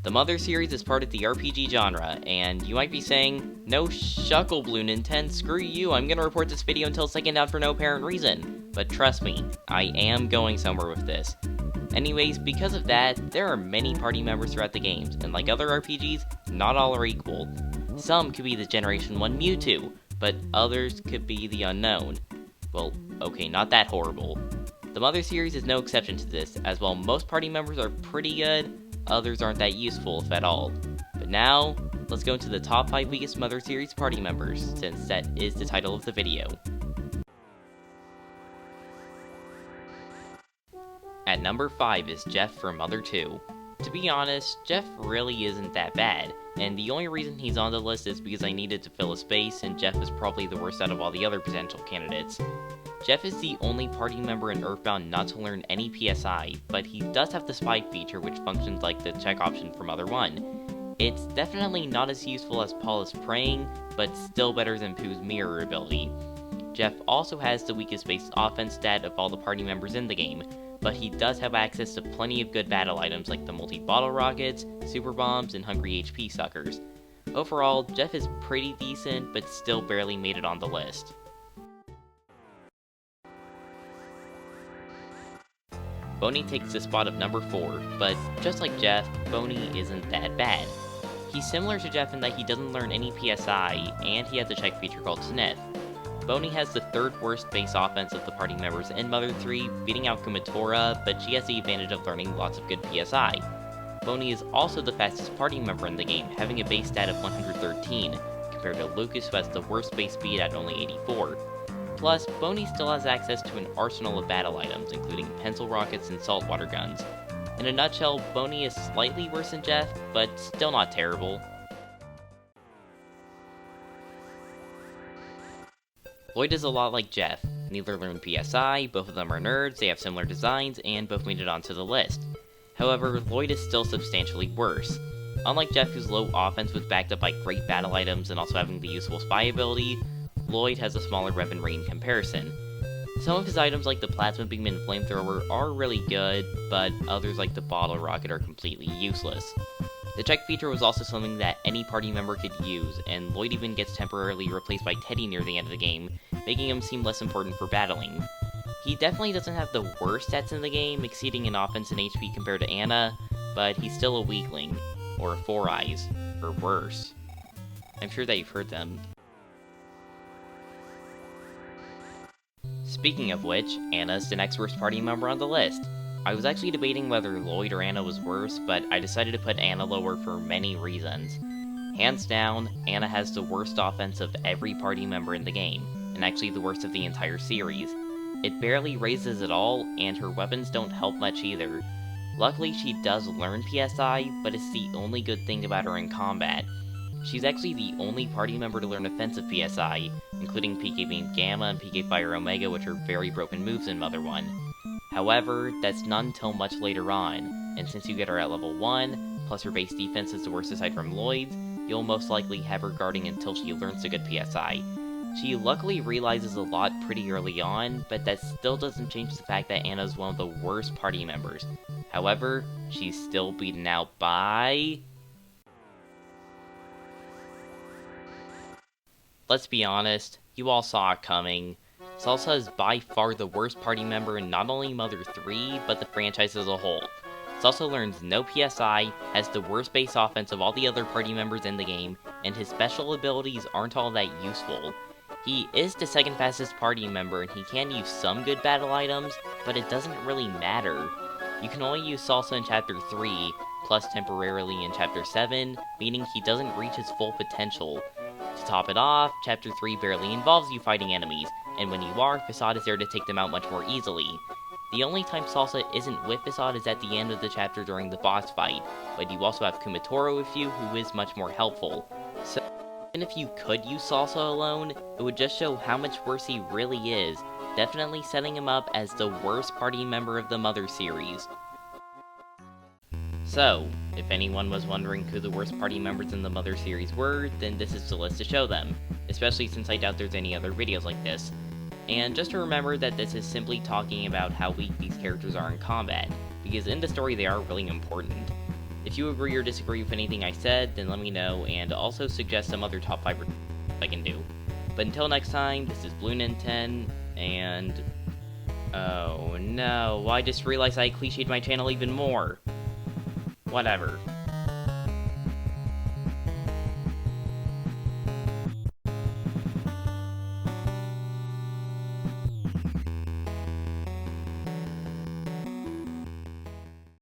The Mother series is part of the RPG genre, and you might be saying, no shuckle blue Ninten, screw you, I'm gonna report this video until it's taken down for no apparent reason. But trust me, I am going somewhere with this. Anyways, because of that, there are many party members throughout the games, and like other RPGs, not all are equal. Some could be the Generation 1 Mewtwo, but others could be the unknown. Well, okay, not that horrible. The Mother series is no exception to this, as while most party members are pretty good, others aren't that useful, if at all. But now, let's go into the top 5 weakest Mother series party members, since that is the title of the video. At number 5 is Jeff from Mother 2. To be honest, Jeff really isn't that bad, and the only reason he's on the list is because I needed to fill a space, and Jeff is probably the worst out of all the other potential candidates. Jeff is the only party member in EarthBound not to learn any PSI, but he does have the spy feature which functions like the check option from Mother 1. It's definitely not as useful as Paula's praying, but still better than Pooh's mirror ability. Jeff also has the weakest base offense stat of all the party members in the game, but he does have access to plenty of good battle items like the multi-bottle rockets, super bombs, and hungry HP suckers. Overall, Jeff is pretty decent, but still barely made it on the list. Boni takes the spot of number 4, but just like Jeff, Boni isn't that bad. He's similar to Jeff in that he doesn't learn any PSI, and he has a check feature called Sniff. Boni has the 3rd worst base offense of the party members in Mother 3, beating out Kumatora, but she has the advantage of learning lots of good PSI. Boni is also the fastest party member in the game, having a base stat of 113, compared to Lucas who has the worst base speed at only 84. Plus, Boni still has access to an arsenal of battle items, including pencil rockets and saltwater guns. In a nutshell, Boni is slightly worse than Jeff, but still not terrible. Lloyd is a lot like Jeff. Neither learned PSI, both of them are nerds, they have similar designs, and both made it onto the list. However, Lloyd is still substantially worse. Unlike Jeff, whose low offense was backed up by great battle items and also having the useful spy ability, Lloyd has a smaller weaponry in comparison. Some of his items like the plasma beam and flamethrower are really good, but others like the bottle rocket are completely useless. The check feature was also something that any party member could use, and Lloyd even gets temporarily replaced by Teddy near the end of the game, making him seem less important for battling. He definitely doesn't have the worst stats in the game, exceeding in offense and HP compared to Anna, but he's still a weakling, or a 4 Eyes, or worse. I'm sure that you've heard them. Speaking of which, Anna's the next worst party member on the list. I was actually debating whether Lloyd or Anna was worse, but I decided to put Anna lower for many reasons. Hands down, Anna has the worst offense of every party member in the game, and actually the worst of the entire series. It barely raises at all, and her weapons don't help much either. Luckily, she does learn PSI, but it's the only good thing about her in combat. She's actually the only party member to learn offensive PSI, including PK Beam Gamma and PK Fire Omega, which are very broken moves in Mother 1. However, that's not until much later on, and since you get her at level 1, plus her base defense is the worst aside from Lloyd's, you'll most likely have her guarding until she learns a good PSI. She luckily realizes a lot pretty early on, but that still doesn't change the fact that Anna's one of the worst party members. However, she's still beaten out by... Let's be honest, you all saw it coming. Salsa is by far the worst party member in not only Mother 3, but the franchise as a whole. Salsa learns no PSI, has the worst base offense of all the other party members in the game, and his special abilities aren't all that useful. He is the 2nd fastest party member and he can use some good battle items, but it doesn't really matter. You can only use Salsa in Chapter 3, plus temporarily in Chapter 7, meaning he doesn't reach his full potential. To top it off, Chapter 3 barely involves you fighting enemies, and when you are, Facade is there to take them out much more easily. The only time Salsa isn't with Facade is at the end of the chapter during the boss fight, but you also have Kumatora with you, who is much more helpful. So, even if you could use Salsa alone, it would just show how much worse he really is, definitely setting him up as the worst party member of the Mother series. So, if anyone was wondering who the worst party members in the Mother series were, then this is the list to show them, especially since I doubt there's any other videos like this. And just to remember that this is simply talking about how weak these characters are in combat, because in the story they are really important. If you agree or disagree with anything I said, then let me know, and also suggest some other top 5 I can do. But until next time, this is Blue Ninten, and... oh no, I just realized I cliched my channel even more. Whatever.